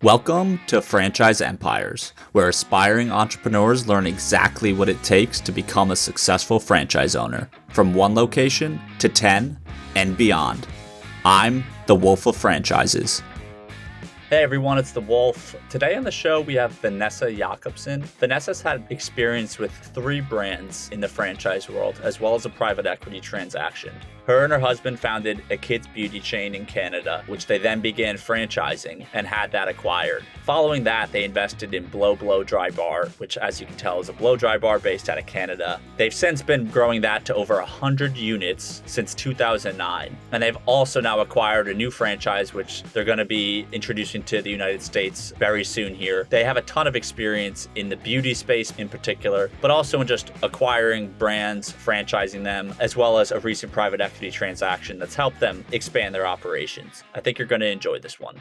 Welcome to Franchise Empires, where aspiring entrepreneurs learn exactly what it takes to become a successful franchise owner, from one location to 10 and beyond. I'm the Wolf of Franchises. Hey everyone, it's the Wolf. Today on the show we have Vanessa Yakobson. Vanessa's had experience with 3 brands in the franchise world, as well as a private equity transaction. Her and her husband founded a kids' beauty chain in Canada, which they then began franchising and had that acquired. Following that, they invested in Blow Dry Bar, which as you can tell is a blow dry bar based out of Canada. They've since been growing that to over 100 units since 2009. And they've also now acquired a new franchise, which they're going to be introducing to the United States very soon here. They have a ton of experience in the beauty space in particular, but also in just acquiring brands, franchising them, as well as a recent private equity transaction that's helped them expand their operations. I think you're going to enjoy this one.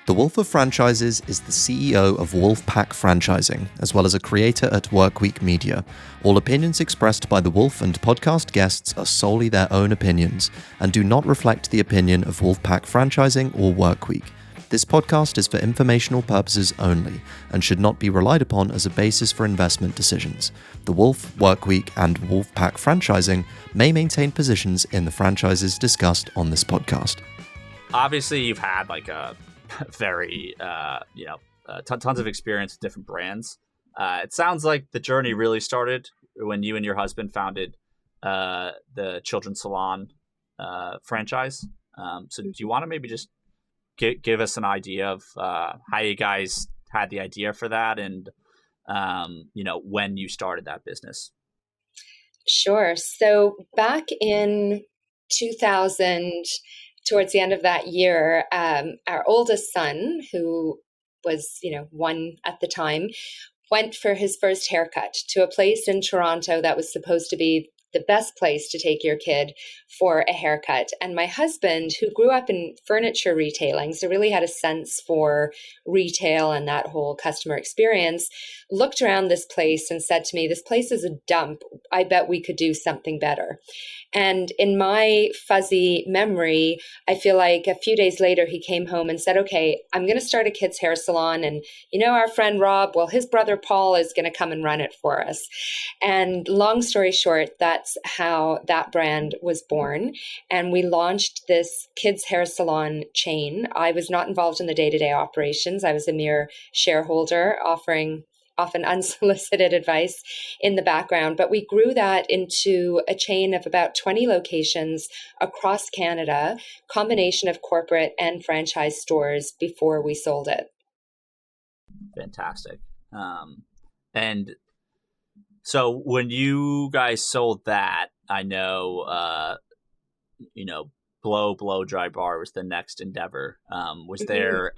The Wolf of Franchises is the CEO of Wolfpack Franchising, as well as a creator at Workweek Media. All opinions expressed by the Wolf and podcast guests are solely their own opinions and do not reflect the opinion of Wolfpack Franchising or Workweek. This podcast is for informational purposes only and should not be relied upon as a basis for investment decisions. The Wolf, Workweek, and Wolfpack Franchising may maintain positions in the franchises discussed on this podcast. Obviously, you've had like a very, tons of experience with different brands. It sounds like the journey really started when you and your husband founded the Children's Salon franchise. So do you want to maybe just give us an idea of how you guys had the idea for that and, when you started that business? Sure. So back in 2000, towards the end of that year, our oldest son, who was, 1 at the time, went for his first haircut to a place in Toronto that was supposed to be the best place to take your kid for a haircut. And my husband, who grew up in furniture retailing, so really had a sense for retail and that whole customer experience, looked around this place and said to me, "This place is a dump. I bet we could do something better." And in my fuzzy memory, I feel like a few days later, he came home and said, "Okay, I'm going to start a kids' hair salon. And our friend Rob, well, his brother Paul is going to come and run it for us." And long story short, that's how that brand was born. And we launched this kids' hair salon chain. I was not involved in the day-to-day operations. I was a mere shareholder offering often unsolicited advice in the background, but we grew that into a chain of about 20 locations across Canada, combination of corporate and franchise stores before we sold it. Fantastic. And so when you guys sold that, I know, Blow Dry Bar was the next endeavor. Was there,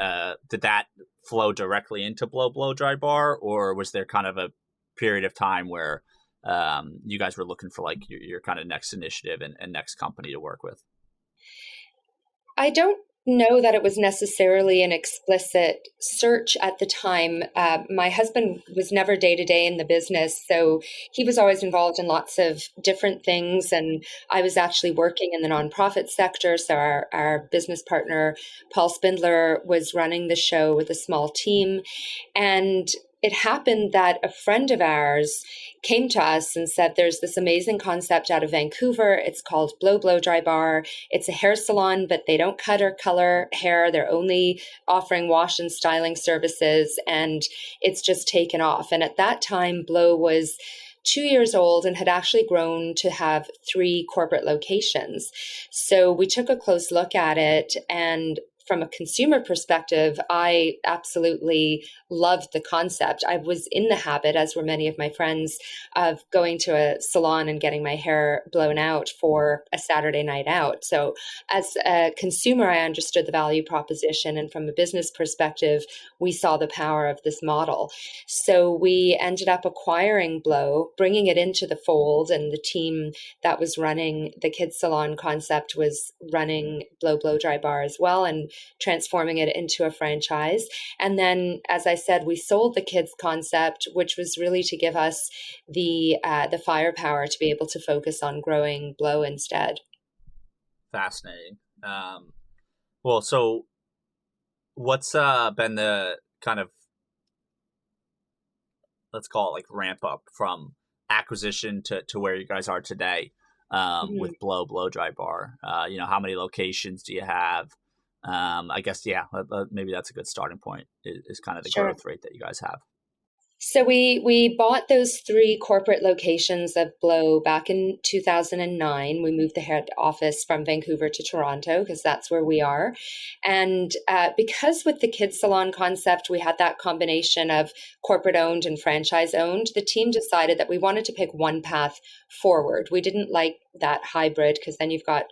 did that flow directly into Blow Dry Bar, or was there kind of a period of time where you guys were looking for like your kind of next initiative and next company to work with? I don't know that it was necessarily an explicit search at the time. My husband was never day-to-day in the business, so he was always involved in lots of different things. And I was actually working in the nonprofit sector. So our business partner, Paul Spindler, was running the show with a small team. And it happened that a friend of ours came to us and said, "There's this amazing concept out of Vancouver. It's called Blow Dry Bar. It's a hair salon, but they don't cut or color hair. They're only offering wash and styling services, and it's just taken off." And at that time, Blow was 2 years old and had actually grown to have 3 corporate locations. So we took a close look at it, and from a consumer perspective, I absolutely loved the concept. I was in the habit, as were many of my friends, of going to a salon and getting my hair blown out for a Saturday night out. So as a consumer, I understood the value proposition. And from a business perspective, we saw the power of this model. So we ended up acquiring Blow, bringing it into the fold. And the team that was running the kids salon concept was running Blow Dry Bar as well, and transforming it into a franchise. And then, as I said, we sold the kids concept, which was really to give us the firepower to be able to focus on growing Blow instead. Fascinating. Well, so what's been the kind of, let's call it like ramp up from acquisition to where you guys are today, Mhm. with Blow Dry Bar? How many locations do you have? I guess, yeah, maybe that's a good starting point, is kind of the Sure. growth rate that you guys have. So we bought those three corporate locations of Blow back in 2009. We moved the head office from Vancouver to Toronto because that's where we are. And because with the kids salon concept, we had that combination of corporate owned and franchise owned, the team decided that we wanted to pick one path forward. We didn't like that hybrid because then you've got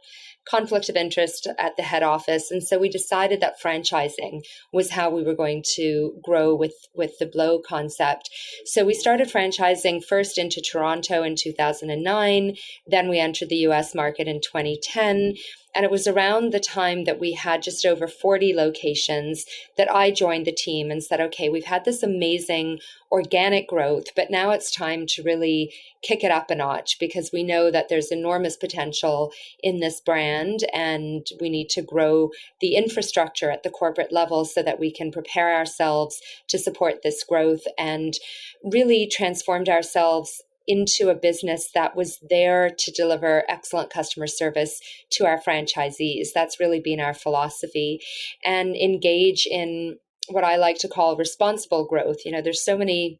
conflict of interest at the head office. And so we decided that franchising was how we were going to grow with the Blow concept. So we started franchising first into Toronto in 2009. Then we entered the US market in 2010. And it was around the time that we had just over 40 locations that I joined the team and said, okay, we've had this amazing organic growth, but now it's time to really kick it up a notch because we know that there's enormous potential in this brand and we need to grow the infrastructure at the corporate level so that we can prepare ourselves to support this growth, and really transformed ourselves into a business that was there to deliver excellent customer service to our franchisees. That's really been our philosophy, and engage in what I like to call responsible growth. There's so many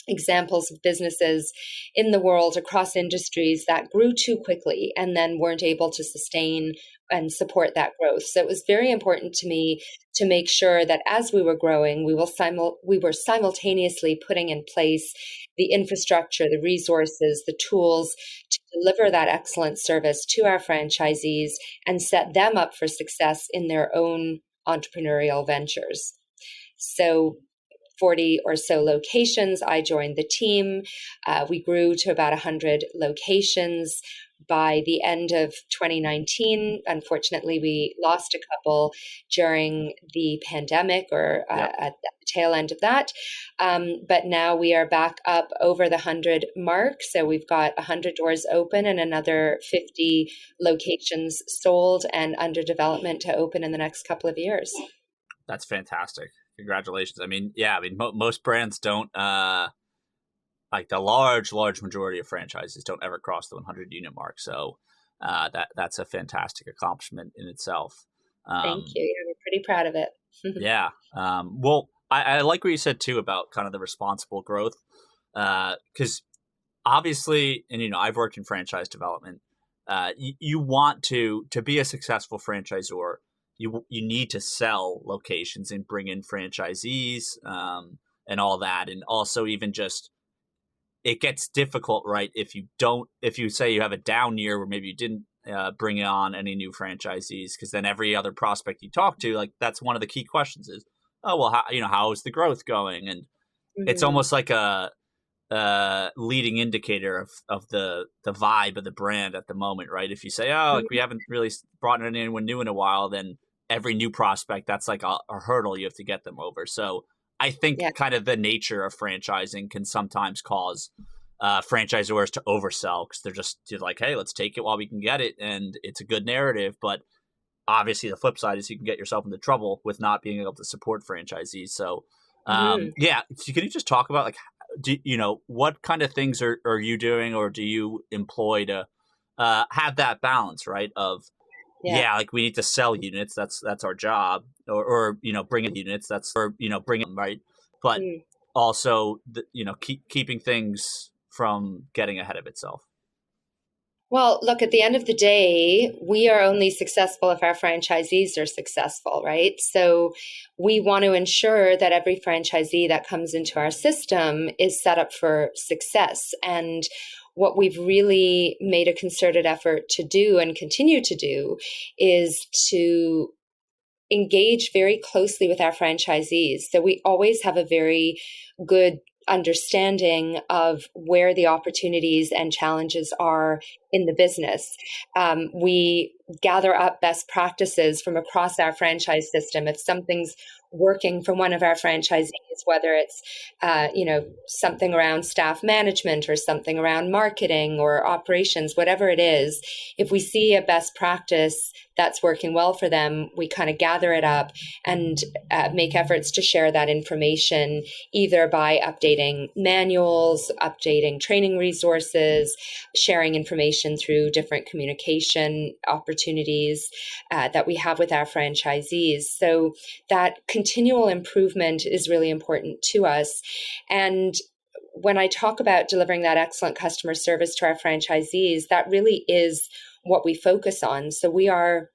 examples of businesses in the world across industries that grew too quickly and then weren't able to sustain and support that growth. So it was very important to me to make sure that as we were growing, we were simultaneously putting in place the infrastructure, the resources, the tools to deliver that excellent service to our franchisees and set them up for success in their own entrepreneurial ventures. So 40 or so locations. I joined the team. We grew to about 100 locations by the end of 2019. Unfortunately, we lost a couple during the pandemic or Yep. at the tail end of that. But now we are back up over the 100 mark. So we've got 100 doors open and another 50 locations sold and under development to open in the next couple of years. That's fantastic. Congratulations. I mean, yeah, I mean, most brands don't, like the large majority of franchises don't ever cross the 100 unit mark. So that's a fantastic accomplishment in itself. Thank Um, you. Yeah, we're pretty proud of it. yeah. Well, I like what you said too about kind of the responsible growth, because obviously, and I've worked in franchise development. You want to be a successful franchisor. You need to sell locations and bring in franchisees, and all that, and also even just, it gets difficult, right? If you say you have a down year where maybe you didn't bring on any new franchisees, because then every other prospect you talk to, like, that's one of the key questions is, oh well, how is the growth going? And it's Mhm. almost like a leading indicator of the vibe of the brand at the moment, right? If you say, oh, like, we haven't really brought in anyone new in a while, then every new prospect, that's like a hurdle you have to get them over. So I think Yeah. kind of the nature of franchising can sometimes cause franchisors to oversell, because they're like, hey, let's take it while we can get it, and it's a good narrative. But obviously the flip side is you can get yourself into trouble with not being able to support franchisees. So Mhm. yeah, so can you just talk about, like, what kind of things are you doing, or do you employ to have that balance, right? Of, Yeah. yeah, like, we need to sell units, that's our job, or bring in units, that's, or bring them, right? But Mm. also keeping things from getting ahead of itself. Well, look, at the end of the day, we are only successful if our franchisees are successful, right? So we want to ensure that every franchisee that comes into our system is set up for success. And what we've really made a concerted effort to do and continue to do is to engage very closely with our franchisees. So we always have a very good understanding of where the opportunities and challenges are in the business. We gather up best practices from across our franchise system. If something's working for one of our franchisees, whether it's something around staff management or something around marketing or operations, whatever it is, if we see a best practice that's working well for them, we kind of gather it up and make efforts to share that information, either by updating manuals, updating training resources, sharing information through different communication opportunities that we have with our franchisees. So that continual improvement is really important to us. And when I talk about delivering that excellent customer service to our franchisees, that really is what we focus on. So we are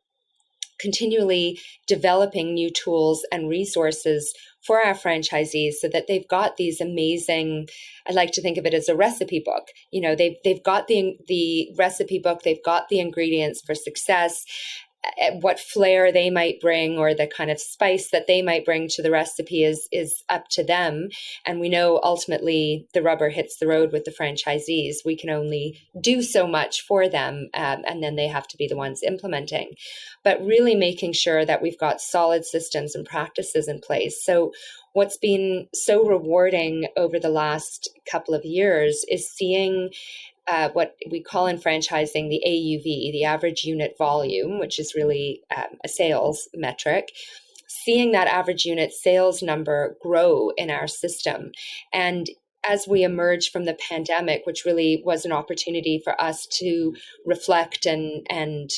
continually developing new tools and resources for our franchisees so that they've got these amazing, I like to think of it as a recipe book. They've got the recipe book, they've got the ingredients for success, what flair they might bring or the kind of spice that they might bring to the recipe is up to them. And we know ultimately the rubber hits the road with the franchisees. We can only do so much for them, and then they have to be the ones implementing. But really making sure that we've got solid systems and practices in place. So what's been so rewarding over the last couple of years is seeing what we call in franchising the AUV, the average unit volume, which is really a sales metric, seeing that average unit sales number grow in our system. And as we emerge from the pandemic, which really was an opportunity for us to reflect and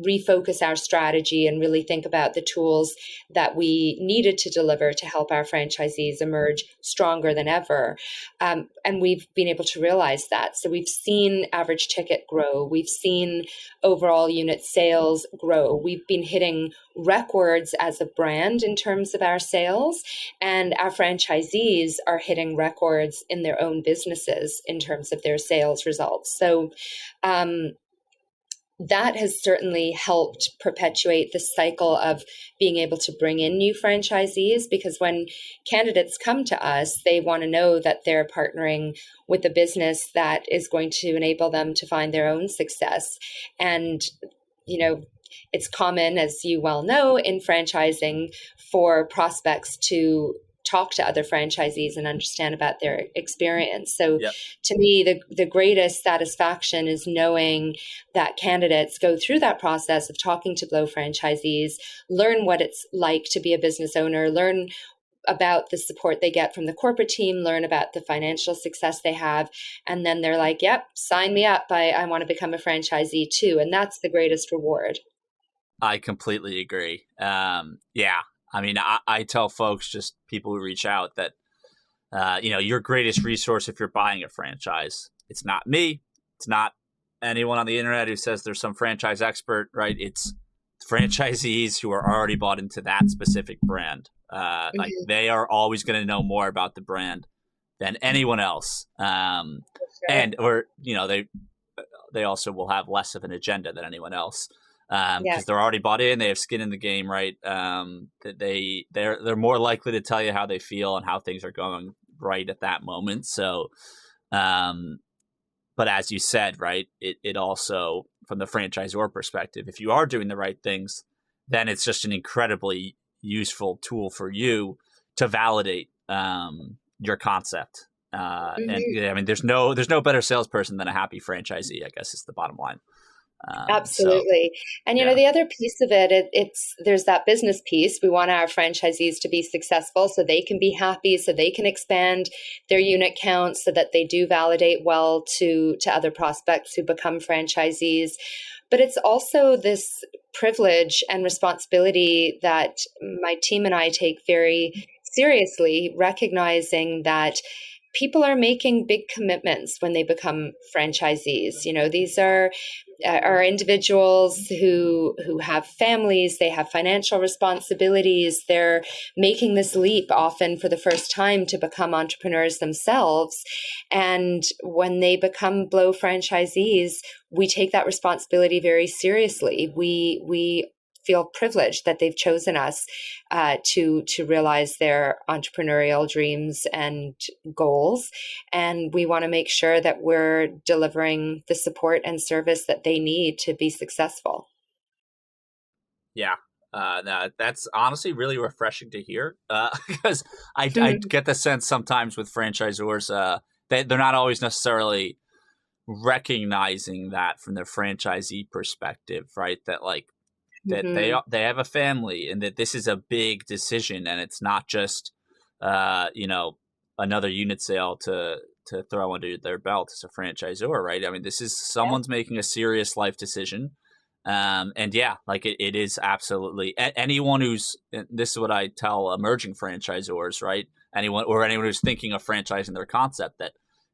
refocus our strategy and really think about the tools that we needed to deliver to help our franchisees emerge stronger than ever. And we've been able to realize that. So we've seen average ticket grow. We've seen overall unit sales grow. We've been hitting records as a brand in terms of our sales, and our franchisees are hitting records in their own businesses in terms of their sales results. So, that has certainly helped perpetuate the cycle of being able to bring in new franchisees, because when candidates come to us, they want to know that they're partnering with a business that is going to enable them to find their own success. And, it's common, as you well know, in franchising for prospects to talk to other franchisees and understand about their experience. So Yep. To me, the greatest satisfaction is knowing that candidates go through that process of talking to Blow franchisees, learn what it's like to be a business owner, learn about the support they get from the corporate team, learn about the financial success they have. And then they're like, yep, sign me up. I want to become a franchisee too. And that's the greatest reward. I completely agree. Yeah. I mean, I tell folks, just people who reach out, that, your greatest resource if you're buying a franchise, it's not me. It's not anyone on the internet who says there's some franchise expert, right? It's franchisees who are already bought into that specific brand. Like they are always going to know more about the brand than anyone else. Or they also will have less of an agenda than anyone else. Because they're already bought in, they have skin in the game, right? That they're more likely to tell you how they feel and how things are going right at that moment. So, but as you said, right, it also, from the franchisor perspective, if you are doing the right things, then it's just an incredibly useful tool for you to validate your concept. And I mean, there's no better salesperson than a happy franchisee, I guess, is the bottom line. Absolutely. And, the other piece of it's there's that business piece. We want our franchisees to be successful so they can be happy, so they can expand their unit count, so that they do validate well to other prospects who become franchisees. But it's also this privilege and responsibility that my team and I take very seriously, recognizing that people are making big commitments when they become franchisees. These are individuals who have families, they have financial responsibilities, they're making this leap often for the first time to become entrepreneurs themselves. And when they become Blow franchisees, we take that responsibility very seriously. We feel privileged that they've chosen us to realize their entrepreneurial dreams and goals. And we want to make sure that we're delivering the support and service that they need to be successful. Yeah. No, that's honestly really refreshing to hear because I get the sense sometimes with franchisors, they're not always necessarily recognizing that from their franchisee perspective, right? That like that Mhm. they have a family and that this is a big decision and it's not just you know, another unit sale to throw under their belt as a franchisor, right? I mean, this is Yeah. someone's making a serious life decision. And yeah, like it is absolutely anyone who's, this is what I tell emerging franchisors, right? Anyone who's thinking of franchising their concept, that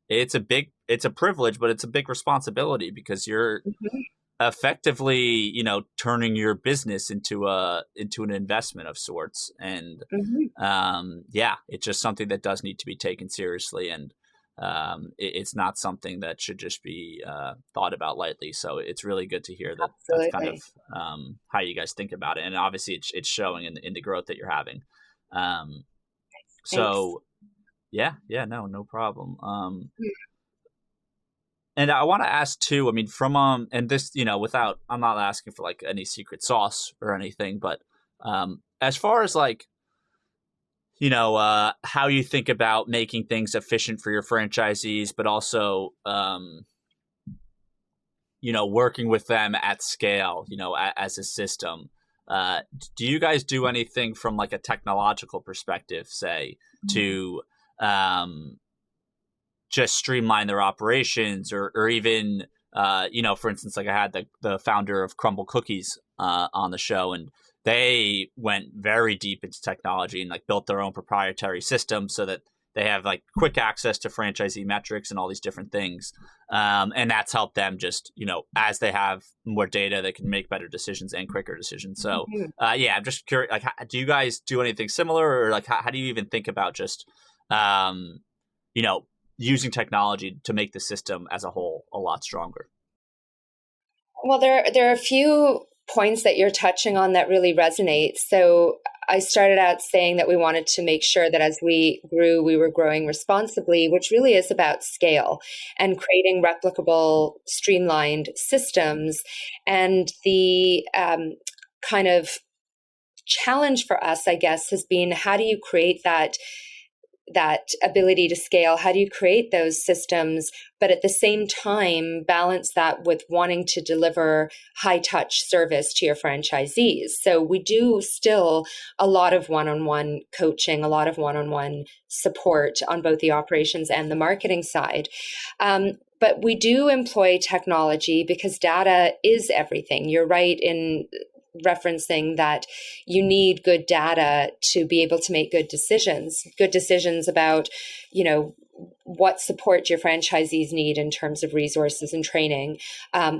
it's a privilege, but it's a big responsibility because you're Mhm. effectively, you know, turning your business into an investment of sorts. And Mhm. yeah, it's just something that does need to be taken seriously. And it's not something that should just be thought about lightly. So it's really good to hear that that's kind of Absolutely. how you guys think about it. And obviously, it's showing in the growth that you're having. Um, Thanks. so yeah, yeah, no problem. And I want to ask too. I mean, from and this, you know, without, I'm not asking for like any secret sauce or anything, but as far as like, you know, how you think about making things efficient for your franchisees, but also, you know, working with them at scale, you know, as a system. Do you guys do anything from like a technological perspective, say, to um, just streamline their operations, or even, you know, for instance, like I had the founder of Crumble Cookies on the show, and they went very deep into technology and like built their own proprietary system so that they have like quick access to franchisee metrics and all these different things. And that's helped them just, you know, as they have more data, they can make better decisions and quicker decisions. So Mhm. yeah, I'm just curious, like, do you guys do anything similar, or like, how do you even think about just, um, you know, using technology to make the system as a whole a lot stronger? Well, there are a few points that you're touching on that really resonate. So I started out saying that we wanted to make sure that as we grew, we were growing responsibly, which really is about scale and creating replicable, streamlined systems. And the kind of challenge for us, I guess, has been how do you create that ability to scale? How do you create those systems, but at the same time balance that with wanting to deliver high touch service to your franchisees? So we do still a lot of one-on-one coaching, a lot of one-on-one support on both the operations and the marketing side. But we do employ technology because data is everything. You're right in referencing that you need good data to be able to make good decisions about, you know, what support your franchisees need in terms of resources and training,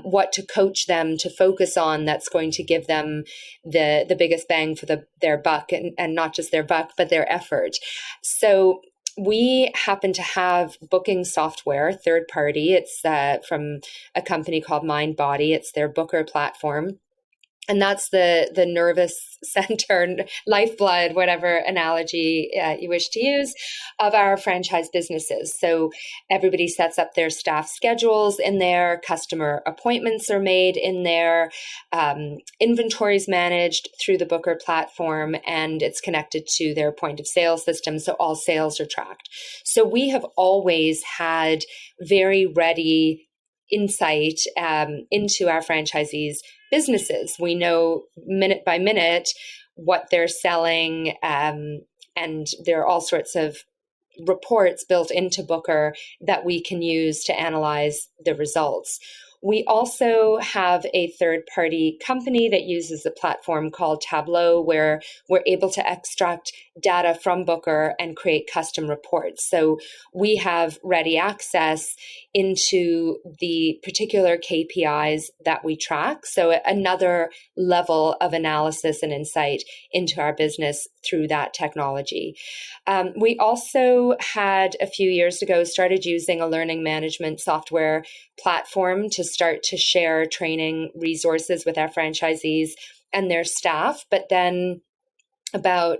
what to coach them to focus on that's going to give them the biggest bang for their buck, and not just their buck, but their effort. So we happen to have booking software, third party. It's from a company called MindBody. It's their booker platform, and that's the nervous center, lifeblood, whatever analogy you wish to use, of our franchise businesses. So everybody sets up their staff schedules in there, customer appointments are made in there, inventory is managed through the Booker platform, and it's connected to their point of sale system, so all sales are tracked. So we have always had very ready insight into our franchisees' businesses. We know minute by minute what they're selling, and there are all sorts of reports built into Booker that we can use to analyze the results. We also have a third party company that uses a platform called Tableau, where we're able to extract data from Booker and create custom reports. So we have ready access into the particular KPIs that we track. So another level of analysis and insight into our business through that technology. We also had a few years ago started using a learning management software platform to start to share training resources with our franchisees and their staff. But then about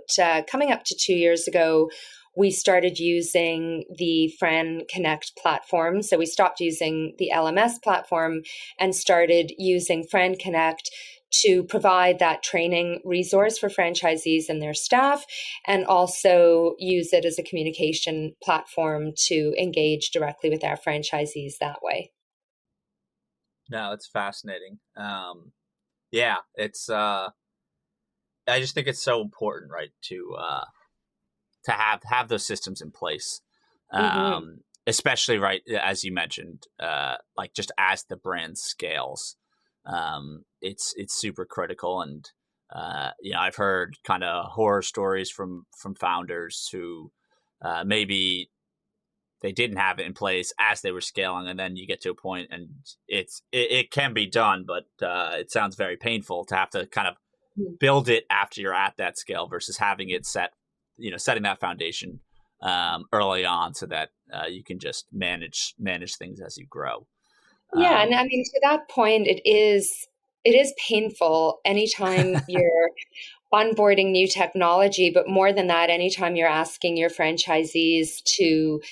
coming up to 2 years ago, we started using the Fran Connect platform. So we stopped using the LMS platform and started using Fran Connect to provide that training resource for franchisees and their staff, and also use it as a communication platform to engage directly with our franchisees that way. No, it's fascinating. Yeah, it's I just think it's so important, right, to have those systems in place. Mm-hmm. Especially right as you mentioned, like just as the brand scales, it's super critical. And I've heard kind of horror stories from founders who maybe they didn't have it in place as they were scaling, and then you get to a point and it can be done, but it sounds very painful to have to kind of build it after you're at that scale versus having it setting that foundation early on so that you can just manage things as you grow. Yeah, and I mean, to that point, it is painful anytime you're onboarding new technology, but more than that, anytime you're asking your franchisees to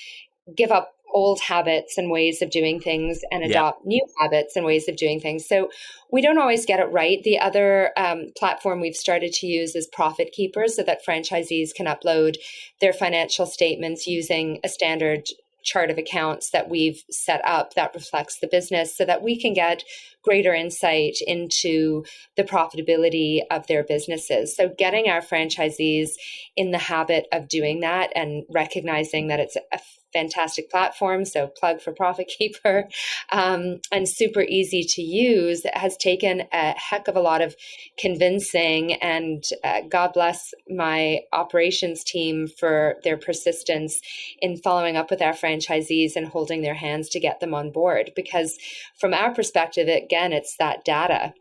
give up old habits and ways of doing things and Yeah. adopt new habits and ways of doing things. So we don't always get it right. The other platform we've started to use is Profit Keeper, so that franchisees can upload their financial statements using a standard chart of accounts that we've set up that reflects the business, so that we can get greater insight into the profitability of their businesses. So getting our franchisees in the habit of doing that and recognizing that it's a fantastic platform, so plug for Profit Keeper, and super easy to use, has taken a heck of a lot of convincing, and God bless my operations team for their persistence in following up with our franchisees and holding their hands to get them on board. Because from our perspective, again, it's that data.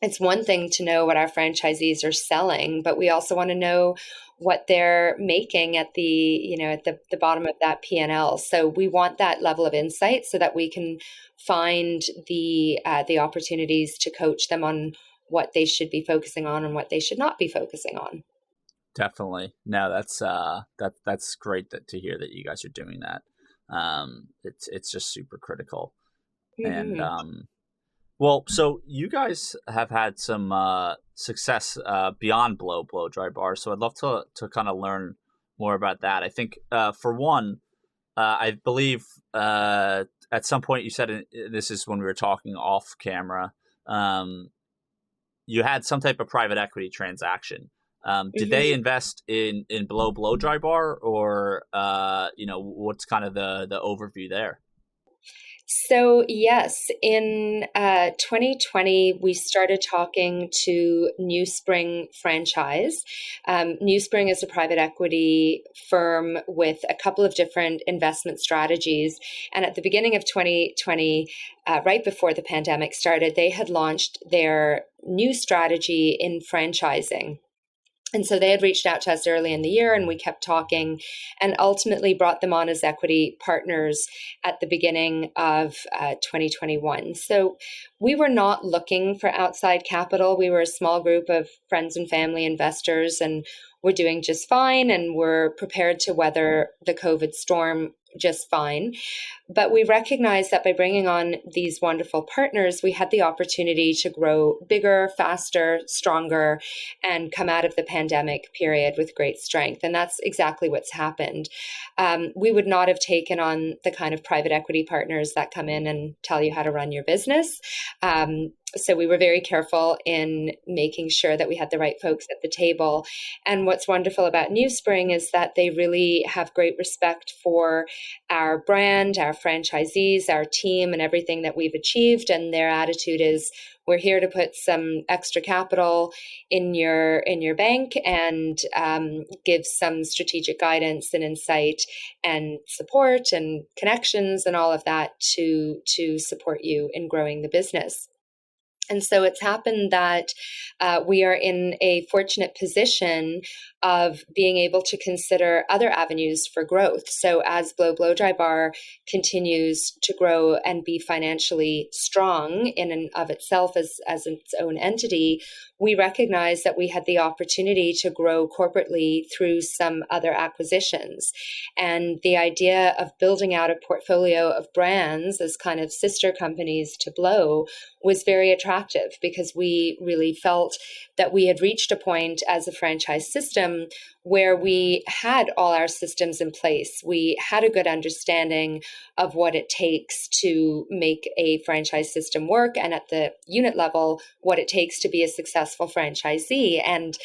It's one thing to know what our franchisees are selling, but we also want to know what they're making at the bottom of that P&L. So we want that level of insight so that we can find the opportunities to coach them on what they should be focusing on and what they should not be focusing on. Definitely. No, that's great to hear that you guys are doing that. It's just super critical. And Mm-hmm. well, so you guys have had some success beyond blow dry bar. So I'd love to kind of learn more about that. I think for one, I believe at some point you said, this is when we were talking off camera, um, you had some type of private equity transaction. Did they invest in blow dry bar, or what's kind of the overview there? So, yes, in 2020, we started talking to New Spring Franchise. New Spring is a private equity firm with a couple of different investment strategies. And at the beginning of 2020, right before the pandemic started, they had launched their new strategy in franchising. And so they had reached out to us early in the year, and we kept talking, and ultimately brought them on as equity partners at the beginning of 2021. So we were not looking for outside capital. We were a small group of friends and family investors, and we're doing just fine, and we're prepared to weather the COVID storm just fine. But we recognized that by bringing on these wonderful partners, we had the opportunity to grow bigger, faster, stronger, and come out of the pandemic period with great strength. And that's exactly what's happened. We would not have taken on the kind of private equity partners that come in and tell you how to run your business. So we were very careful in making sure that we had the right folks at the table. And what's wonderful about New Spring is that they really have great respect for our brand, our franchisees, our team, and everything that we've achieved. And their attitude is, we're here to put some extra capital in your bank and give some strategic guidance and insight and support and connections and all of that to support you in growing the business. And so it's happened that we are in a fortunate position of being able to consider other avenues for growth. So as Blow Dry Bar continues to grow and be financially strong in and of itself as its own entity, we recognize that we had the opportunity to grow corporately through some other acquisitions. And the idea of building out a portfolio of brands as kind of sister companies to Blow was very attractive attractive, because we really felt that we had reached a point as a franchise system where we had all our systems in place. We had a good understanding of what it takes to make a franchise system work, and at the unit level, what it takes to be a successful franchisee. And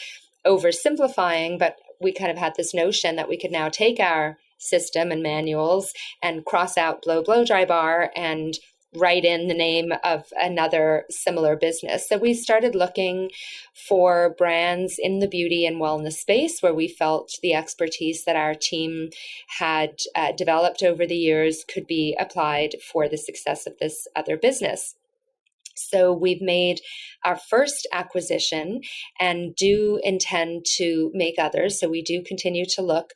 oversimplifying, but we kind of had this notion that we could now take our system and manuals and cross out blow dry bar and write in the name of another similar business. So we started looking for brands in the beauty and wellness space where we felt the expertise that our team had developed over the years could be applied for the success of this other business. So we've made our first acquisition and do intend to make others. So we do continue to look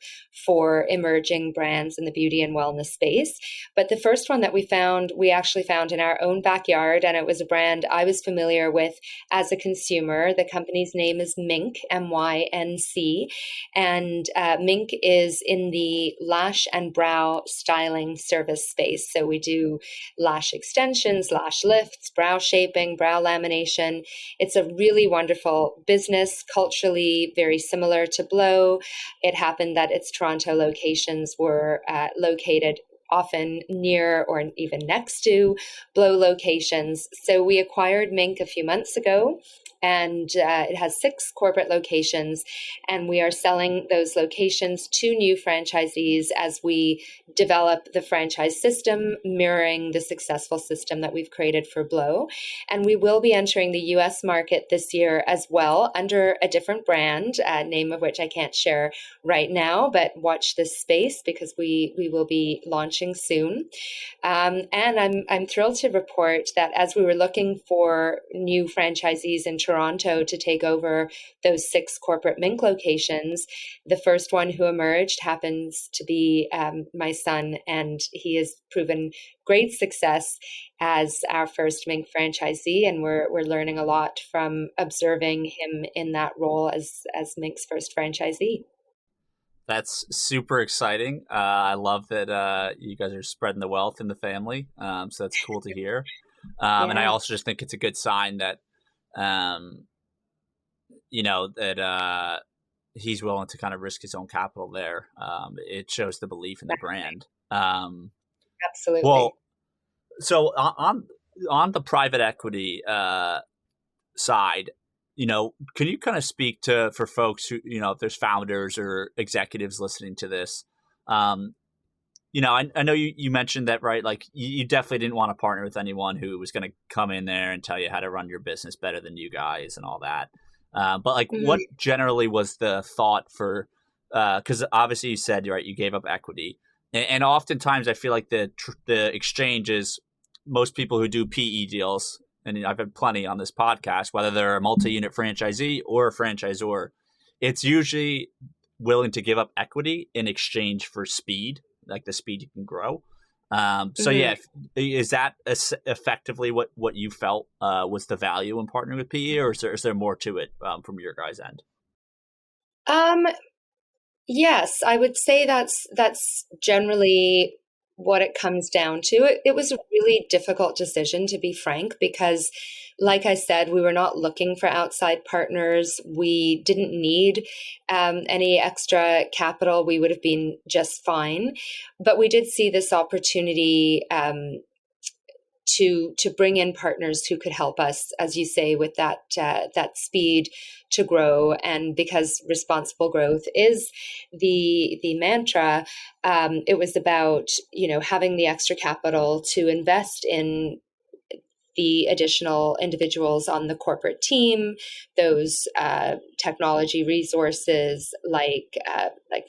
for emerging brands in the beauty and wellness space. But the first one that we actually found in our own backyard, and it was a brand I was familiar with as a consumer. The company's name is Mink, MYNC, and Mink is in the lash and brow styling service space. So we do lash extensions, lash lifts, brow shaping, brow lamination. It's a really wonderful business, culturally very similar to Blow. It happened that its Toronto locations were located often near or even next to Blow locations. So we acquired Mink a few months ago, and it has 6 corporate locations, and we are selling those locations to new franchisees as we develop the franchise system, mirroring the successful system that we've created for Blow. And we will be entering the US market this year as well under a different brand, name of which I can't share right now, but watch this space because we will be launching soon. And I'm thrilled to report that as we were looking for new franchisees in Toronto to take over those 6 corporate Mink locations, the first one who emerged happens to be my son, and he has proven great success as our first Mink franchisee, and we're learning a lot from observing him in that role as Mink's first franchisee. That's super exciting. I love that you guys are spreading the wealth in the family. So that's cool to hear. And I also just think it's a good sign that, that he's willing to kind of risk his own capital there. It shows the belief in the brand. Absolutely. Well, so on the private equity side, can you kind of speak for folks who, if there's founders or executives listening to this, I know you mentioned that, right? Like you definitely didn't want to partner with anyone who was going to come in there and tell you how to run your business better than you guys and all that. But like, what generally was the thought for, because obviously you said, right, you gave up equity. And oftentimes I feel like the exchange is most people who do PE deals, and I've had plenty on this podcast, whether they're a multi-unit franchisee or a franchisor, it's usually willing to give up equity in exchange for speed, like the speed you can grow. So yeah, is that effectively what you felt was the value in partnering with PE, or is there more to it from your guys' end? Yes, I would say that's generally what it comes down to. It was a really difficult decision, to be frank, because like I said, we were not looking for outside partners. We didn't need any extra capital. We would have been just fine. But we did see this opportunity to bring in partners who could help us, as you say, with that speed to grow. And because responsible growth is the mantra, it was about having the extra capital to invest in the additional individuals on the corporate team, those technology resources like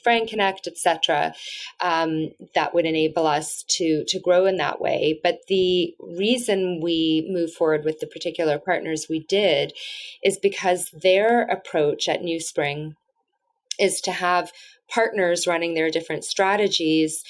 FranConnect, et cetera, that would enable us to grow in that way. But the reason we moved forward with the particular partners we did is because their approach at New Spring is to have partners running their different strategies,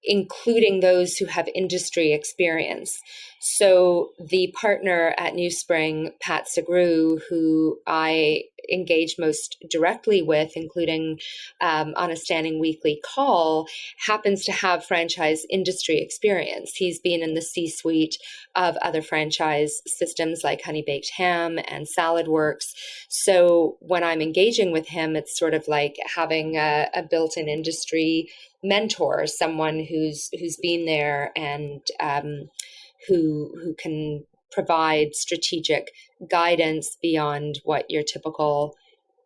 including those who have industry experience. So the partner at New Spring, Pat Segru, who I engage most directly with, including on a standing weekly call, happens to have franchise industry experience. He's been in the C-suite of other franchise systems like Honey Baked Ham and Salad Works. So when I'm engaging with him, it's sort of like having a built-in industry mentor, someone who's been there and who can provide strategic guidance beyond what your typical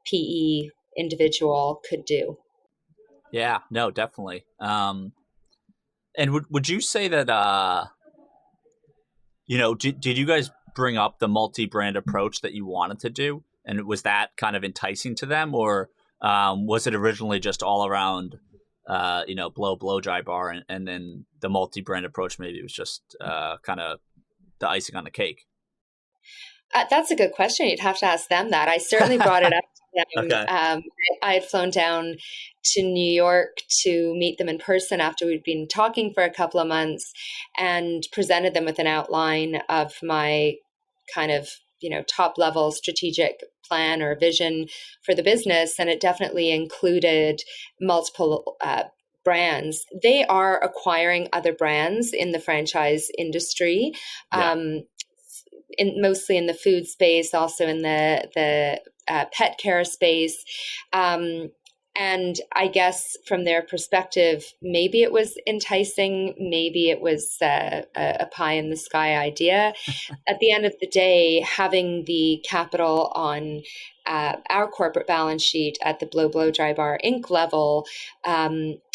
PE individual could do. Yeah, no, definitely. And would you say that did you guys bring up the multi-brand approach that you wanted to do, and was that kind of enticing to them, or was it originally just all around blow dry bar, and then the multi-brand approach maybe was just kind of the icing on the cake? That's a good question. You'd have to ask them that. I certainly brought it up to them. Okay. I had flown down to New York to meet them in person after we'd been talking for a couple of months, and presented them with an outline of my kind of, top level strategic plan or vision for the business. And it definitely included multiple brands. They are acquiring other brands in the franchise industry. Yeah. Mostly in the food space, also in the pet care space. And I guess from their perspective, maybe it was enticing, maybe it was a pie in the sky idea. At the end of the day, having the capital on our corporate balance sheet at the Blow Dry Bar Inc. level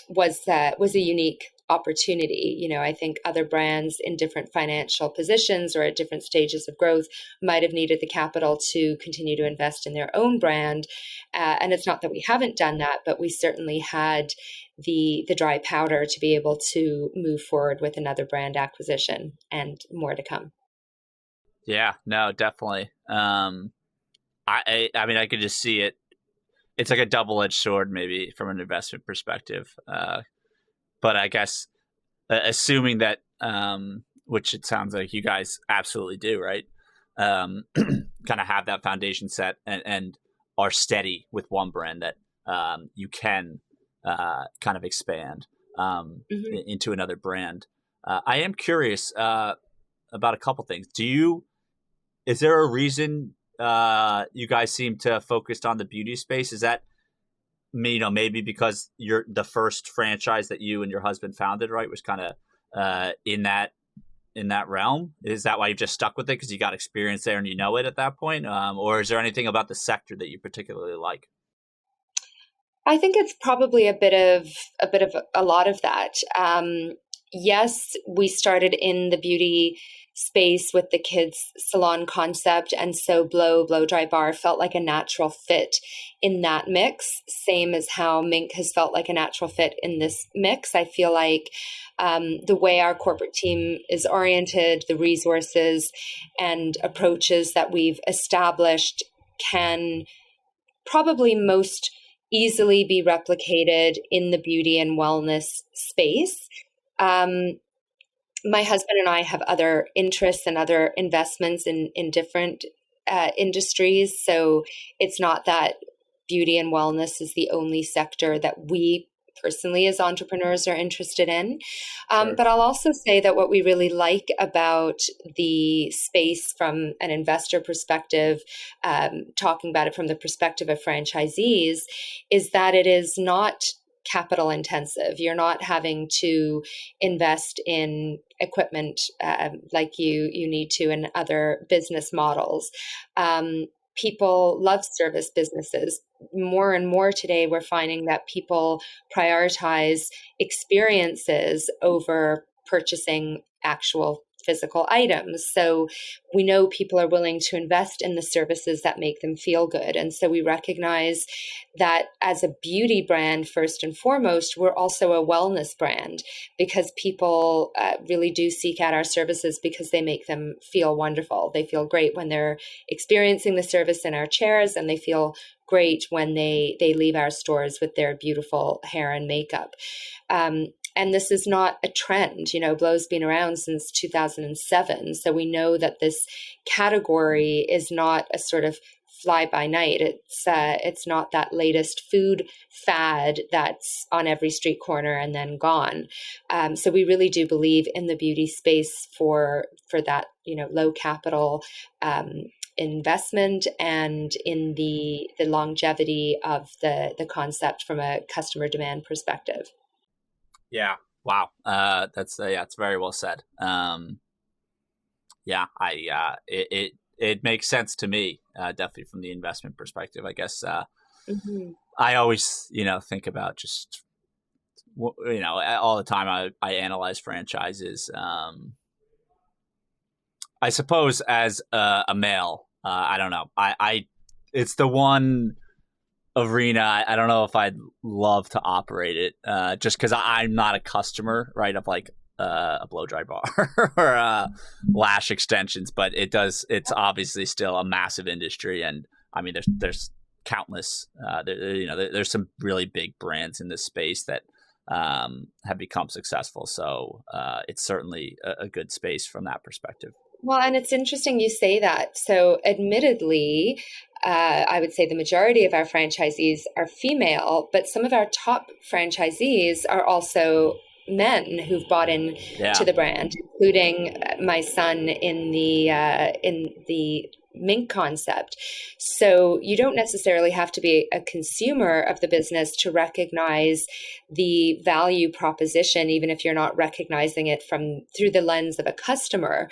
was a unique opportunity. I think other brands in different financial positions or at different stages of growth might have needed the capital to continue to invest in their own brand. And it's not that we haven't done that, but we certainly had the dry powder to be able to move forward with another brand acquisition, and more to come. Yeah, no, definitely. I mean, I could just see it. It's like a double-edged sword, maybe from an investment perspective. But I guess assuming that, which it sounds like you guys absolutely do, right? Kind of have that foundation set and are steady with one brand that you can kind of expand into another brand. I am curious about a couple things. Is there a reason you guys seem to focus on the beauty space? Is that maybe because you're the first franchise that you and your husband founded, right, was kind of in that realm? Is that why you've just stuck with it because you got experience there and you know it at that point? Or is there anything about the sector that you particularly like? I think it's probably a bit of a lot of that. Yes, we started in the beauty space with the kids salon concept, and so Blow Dry Bar felt like a natural fit in that mix, same as how Mink has felt like a natural fit in this mix. I feel like the way our corporate team is oriented, the resources and approaches that we've established can probably most easily be replicated in the beauty and wellness space. My husband and I have other interests and other investments in different industries. So it's not that beauty and wellness is the only sector that we personally as entrepreneurs are interested in. Sure. But I'll also say that what we really like about the space from an investor perspective, talking about it from the perspective of franchisees, is that it is not capital intensive. You're not having to invest in equipment like you need to in other business models. People love service businesses. More and more today, we're finding that people prioritize experiences over purchasing actual physical items. So we know people are willing to invest in the services that make them feel good. And so we recognize that as a beauty brand, first and foremost, we're also a wellness brand, because people really do seek out our services because they make them feel wonderful. They feel great when they're experiencing the service in our chairs, and they feel great when they leave our stores with their beautiful hair and makeup. And this is not a trend. Blow's been around since 2007. So we know that this category is not a sort of fly by night. It's not that latest food fad that's on every street corner and then gone. So we really do believe in the beauty space for that, low capital investment, and in the longevity of the concept from a customer demand perspective. Yeah. Wow. That's it's very well said. It makes sense to me, definitely from the investment perspective. I guess Mm-hmm. I always, think about just, all the time I analyze franchises. I suppose as a male, I don't know. It's the one arena. I don't know if I'd love to operate it, just because I'm not a customer, right, of like a blow dry bar or lash extensions, but it's obviously still a massive industry, and I mean, there's countless. There's some really big brands in this space that have become successful. So it's certainly a good space from that perspective. Well, and it's interesting you say that. So, admittedly, I would say the majority of our franchisees are female, but some of our top franchisees are also men who've bought in Yeah. to the brand, including my son in the mink concept. So you don't necessarily have to be a consumer of the business to recognize the value proposition, even if you're not recognizing it through the lens of a customer.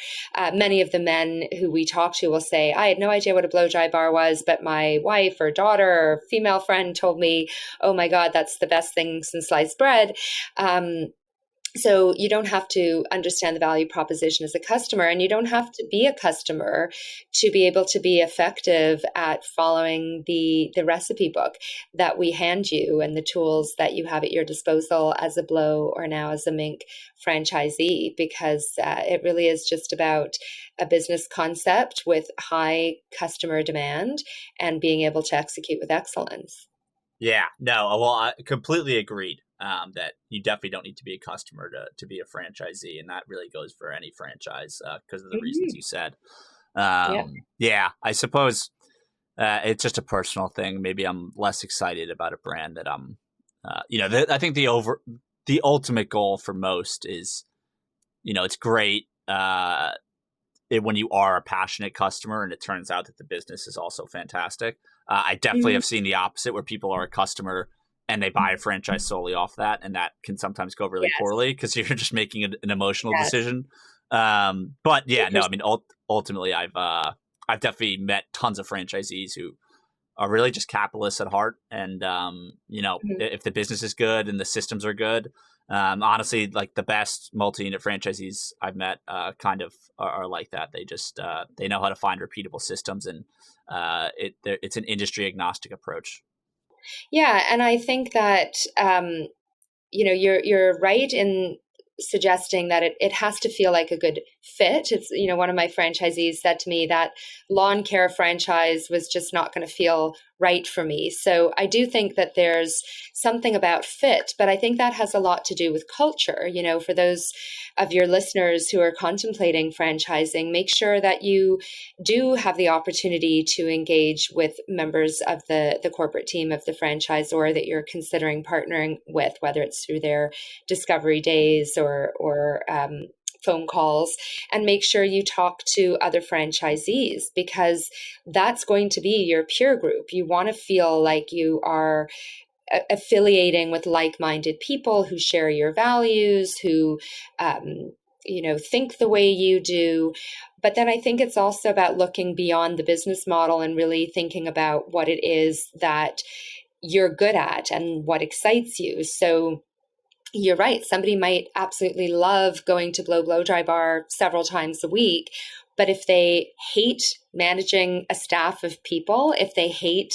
Many of the men who we talk to will say, I had no idea what a blow dry bar was, but my wife or daughter or female friend told me, oh my God, that's the best thing since sliced bread. So you don't have to understand the value proposition as a customer, and you don't have to be a customer to be able to be effective at following the recipe book that we hand you and the tools that you have at your disposal as a blow or now as a mink franchisee, because it really is just about a business concept with high customer demand and being able to execute with excellence. Yeah, no, well, I completely agreed that you definitely don't need to be a customer to be a franchisee. And that really goes for any franchise because of the reasons you said. Yep. Yeah, I suppose it's just a personal thing. Maybe I'm less excited about a brand that I'm, I think the ultimate goal for most is, it's great when you are a passionate customer and it turns out that the business is also fantastic. I definitely Mhm. have seen the opposite where people are a customer and they buy a franchise solely off that. And that can sometimes go really Yes. poorly because you're just making an emotional Yes. decision. But yeah, no, I 100%. mean, ultimately I've definitely met tons of franchisees who are really just capitalists at heart. And, if the business is good and the systems are good, honestly, like the best multi-unit franchisees I've met kind of are like that. They just, they know how to find repeatable systems, and it's an industry agnostic approach. Yeah, and I think that you're right in suggesting that it has to feel like a good fit. It's, one of my franchisees said to me that lawn care franchise was just not going to feel right for me. So I do think that there's something about fit, but I think that has a lot to do with culture. For those of your listeners who are contemplating franchising, make sure that you do have the opportunity to engage with members of the corporate team of the franchisor that you're considering partnering with, whether it's through their discovery days or phone calls, and make sure you talk to other franchisees, because that's going to be your peer group. You want to feel like you are affiliating with like-minded people who share your values, who think the way you do. But then I think it's also about looking beyond the business model and really thinking about what it is that you're good at and what excites you. So you're right. Somebody might absolutely love going to blow dry bar several times a week. But if they hate managing a staff of people, if they hate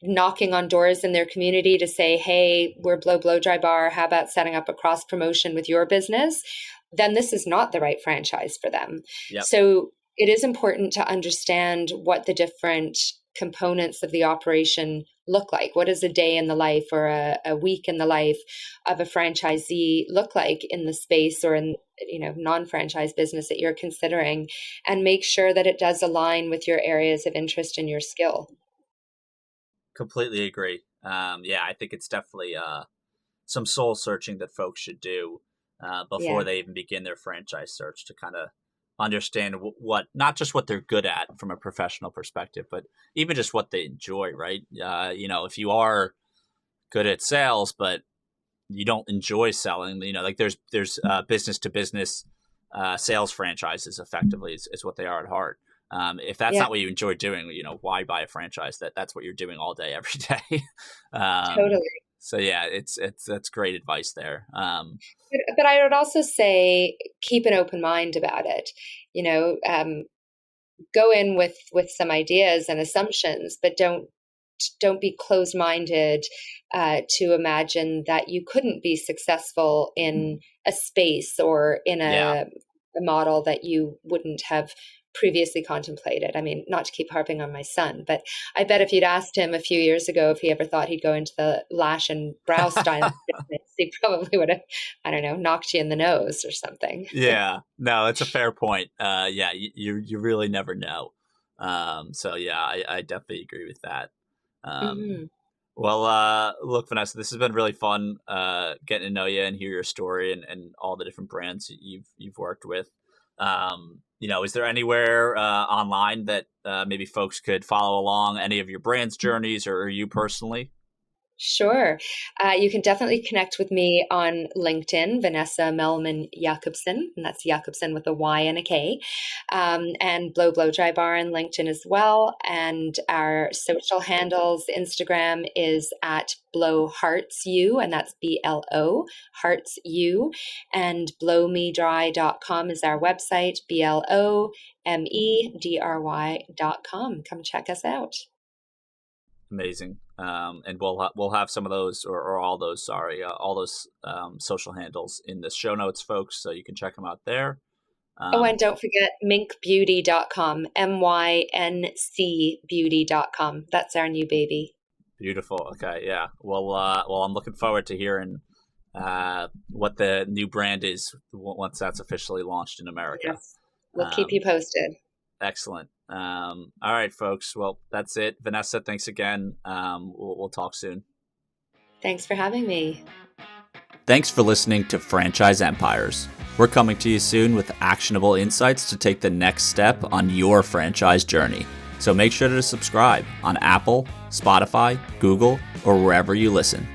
knocking on doors in their community to say, hey, we're blow dry bar, how about setting up a cross promotion with your business, then this is not the right franchise for them. Yep. So it is important to understand what the different components of the operation look like. What does a day in the life or a week in the life of a franchisee look like in the space or in non-franchise business that you're considering, and make sure that it does align with your areas of interest and your skill. Completely agree. Yeah, I think it's definitely some soul searching that folks should do before Yeah. they even begin their franchise search to kind of understand what not just what they're good at from a professional perspective, but even just what they enjoy, right? If you are good at sales, but you don't enjoy selling, like there's business to business sales franchises effectively is what they are at heart. If that's Yeah, not what you enjoy doing, why buy a franchise that's what you're doing all day, every day? um, totally. so yeah, that's great advice there. But I would also say keep an open mind about it. You know, go in with some ideas and assumptions, but don't be closed minded to imagine that you couldn't be successful in a space or in Yeah. a model that you wouldn't have previously contemplated. I mean, not to keep harping on my son, but I bet if you'd asked him a few years ago if he ever thought he'd go into the lash and brow style business, he probably would have, I don't know, knocked you in the nose or something. Yeah, no, it's a fair point. Yeah, you really never know. So yeah, I definitely agree with that. Um, Mhm. well, look, Vanessa, this has been really fun getting to know you and hear your story and all the different brands that you've worked with. Is there anywhere online that maybe folks could follow along any of your brand's journeys or you personally? Sure. You can definitely connect with me on LinkedIn, Vanessa Melman Yakobson, and that's Yakobson with a Y and a K, and Blow Dry Bar on LinkedIn as well. And our social handles, Instagram is at Blow Hearts You, and that's BLO Hearts You, and blowmedry.com is our website, BLOMEDRY.com. Come check us out. Amazing. And we'll have some of those or all those, sorry, all those social handles in the show notes, folks, so you can check them out there. Oh, Um, and don't forget minkbeauty.com, MYNC beauty.com. That's our new baby. Beautiful. Okay, yeah. Well, I'm looking forward to hearing what the new brand is once that's officially launched in America. Yes. We'll keep you Um, posted. Excellent. All right, folks. Well, that's it. Vanessa, thanks again. We'll talk soon. Thanks for having me. Thanks for listening to Franchise Empires. We're coming to you soon with actionable insights to take the next step on your franchise journey. So make sure to subscribe on Apple, Spotify, Google, or wherever you listen.